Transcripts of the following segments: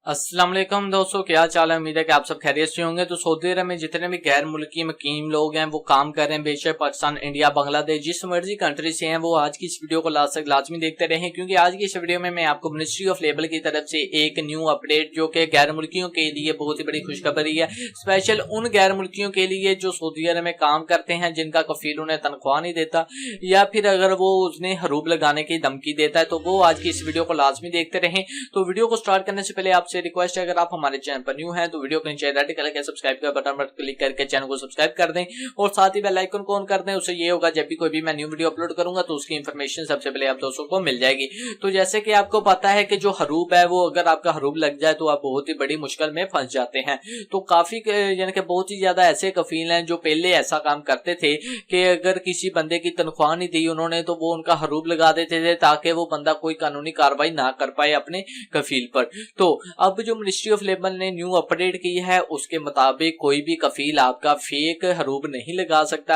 अस्सलाम वालेकुम दोस्तों, क्या चाल है। उम्मीद है कि आप सब खैरियत से होंगे। तो सऊदी अरब में जितने भी गैर मुल्की मुकीम लोग हैं वो काम कर रहे हैं, बेशक पाकिस्तान, इंडिया, बांग्लादेश, जिस मर्जी कंट्री से हैं, वो आज की इस वीडियो को लाजमी देखते रहें, क्योंकि आज की इस वीडियो में मैं आपको मिनिस्ट्री ऑफ लेबर की तरफ से एक न्यू अपडेट जो कि गैर मुल्कियों के लिए बहुत ही बड़ी खुशखबरी है। स्पेशल उन गैर मुल्कियों के लिए जो सऊदी अरब में काम करते हैं, जिनका कफील उन्हें तनख्वाह नहीं देता या फिर अगर वो उसने हरूब लगाने की धमकी देता है, तो वो आज की इस वीडियो को लाजमी देखते रहें। तो वीडियो को स्टार्ट करने से पहले आपसे रिक्वेस्ट है, अगर आप हमारे चैनल पर न्यू हैं तो वीडियो के नीचे रेड कलर के सब्सक्राइब का बटन पर क्लिक करके चैनल को सब्सक्राइब कर दें और साथ ही बेल आइकन को ऑन कर दें। उससे ये होगा जब भी कोई भी मैं न्यू वीडियो अपलोड करूंगा तो उसकी इंफॉर्मेशन सबसे पहले आप दोस्तों को मिल जाएगी। तो जैसे कि आपको पता है कि जो हरूब है, वो अगर आपका हरूब लग जाए तो आप बहुत ही बड़ी मुश्किल में फंस जाते हैं। तो काफी यानी कि बहुत ही ज्यादा ऐसे कफील हैं जो पहले ऐसा काम करते थे कि अगर किसी बंदे की तनख्वाह नहीं दी उन्होंने तो वो उनका हरूब लगा देते थे ताकि वो बंदा कोई कानूनी कार्रवाई ना कर पाए अपने कफील पर। तो अब जो मिनिस्ट्री ऑफ लेबर ने न्यू अपडेट की है उसके मुताबिक कोई भी कफील आपका फेक हरूब नहीं लगा सकता।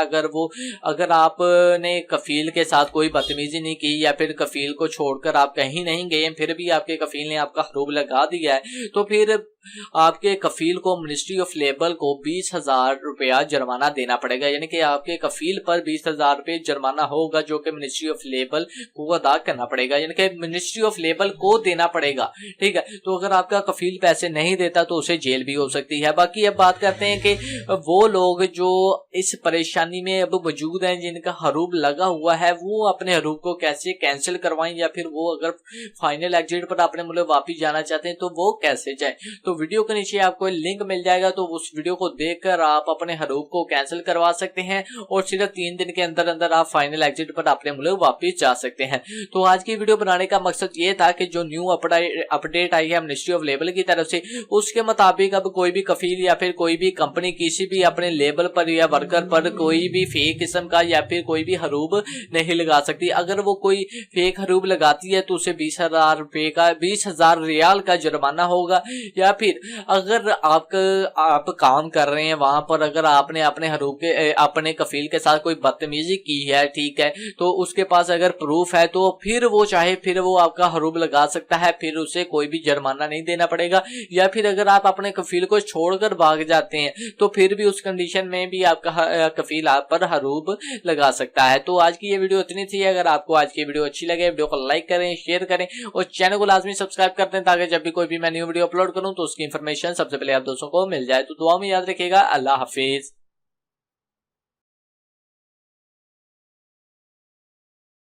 अगर आपने कफील के साथ कोई बदतमीजी नहीं की या फिर कफील को छोड़कर आप कहीं नहीं गए, फिर भी आपके कफील ने आपका हरूब लगा दिया है, तो फिर आपके कफील को मिनिस्ट्री ऑफ लेबर को 20,000 रुपया जुर्माना देना पड़ेगा। यानी कि आपके कफील पर 20,000 रुपये जुर्माना होगा जो कि मिनिस्ट्री ऑफ लेबर को अदा करना पड़ेगा, यानी कि मिनिस्ट्री ऑफ लेबर को देना पड़ेगा। ठीक है, तो अगर आपका कफील पैसे नहीं देता तो उसे जेल भी हो सकती है। बाकी अब बात करते हैं कि वो लोग जो इस परेशानी में अब मौजूद हैं, जिनका हरूब लगा हुआ है, वो अपने हरूब को कैसे कैंसिल करवाएं या फिर वो अगर फाइनल एग्जिट पर अपने मुल्क वापिस जाना चाहते हैं तो वो कैसे जाए। तो वीडियो के नीचे आपको लिंक मिल जाएगा, तो उस वीडियो को देखकर आप अपने हरूब को कैंसिल करवा सकते हैं और सिर्फ 3 दिन के अंदर अंदर आप फाइनल एग्जिट पर अपने मुल्क वापस जा सकते हैं। तो आज की वीडियो बनाने का मकसद ये था कि जो न्यू अपडेट आई है मिनिस्ट्री ऑफ लेबर की तरफ से, उसके मुताबिक अब कोई भी कफील या फिर कोई भी कंपनी किसी भी अपने लेबर पर या वर्कर पर कोई भी फेक किस्म का या फिर कोई भी हरूब नहीं लगा सकती। अगर वो कोई फेक हरूब लगाती है तो उसे 20,000 रुपए का 20,000 रियाल का जुर्माना होगा। या फिर अगर आप काम कर रहे हैं वहां पर, अगर आपने अपने हरूब के अपने कफील के साथ कोई बदतमीजी की है, ठीक है, तो उसके पास अगर प्रूफ है तो फिर वो आपका हरूब लगा सकता है, फिर उसे कोई भी जुर्माना नहीं देना पड़ेगा। या फिर अगर आप अपने कफील को छोड़कर भाग जाते हैं तो फिर भी उस कंडीशन में भी आपका कफील आप पर हरूब लगा सकता है। तो आज की ये वीडियो इतनी थी। अगर आपको आज की वीडियो अच्छी लगे, वीडियो को लाइक करें, शेयर करें और चैनल को लाजमी सब्सक्राइब कर दें ताकि जब भी कोई भी मैं न्यू वीडियो अपलोड करूं तो उसकी इंफॉर्मेशन सबसे पहले आप दोस्तों को मिल जाए। तो दुआ में याद रखिएगा। अल्लाह हाफिज।